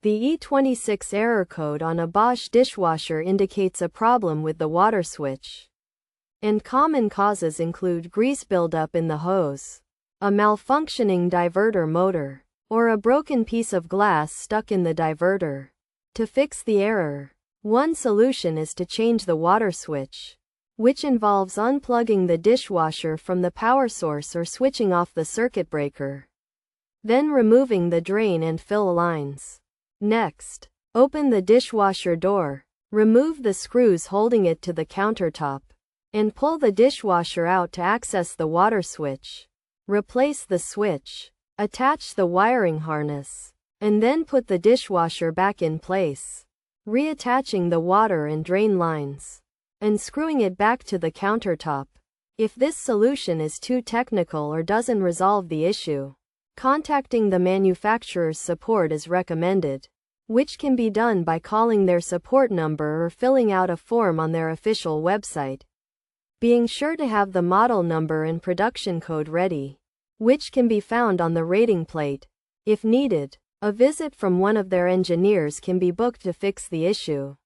The E26 error code on a Bosch dishwasher indicates a problem with the water switch. And common causes include grease buildup in the hose, a malfunctioning diverter motor, or a broken piece of glass stuck in the diverter. To fix the error, one solution is to change the water switch, which involves unplugging the dishwasher from the power source or switching off the circuit breaker. Then removing the drain and fill lines. Next, open the dishwasher door, remove the screws holding it to the countertop, and pull the dishwasher out to access the water switch. Replace the switch, attach the wiring harness, and then put the dishwasher back in place, reattaching the water and drain lines, and screwing it back to the countertop. If this solution is too technical or doesn't resolve the issue, contacting the manufacturer's support is recommended, which can be done by calling their support number or filling out a form on their official website. Being sure to have the model number and production code ready, which can be found on the rating plate. If needed, a visit from one of their engineers can be booked to fix the issue.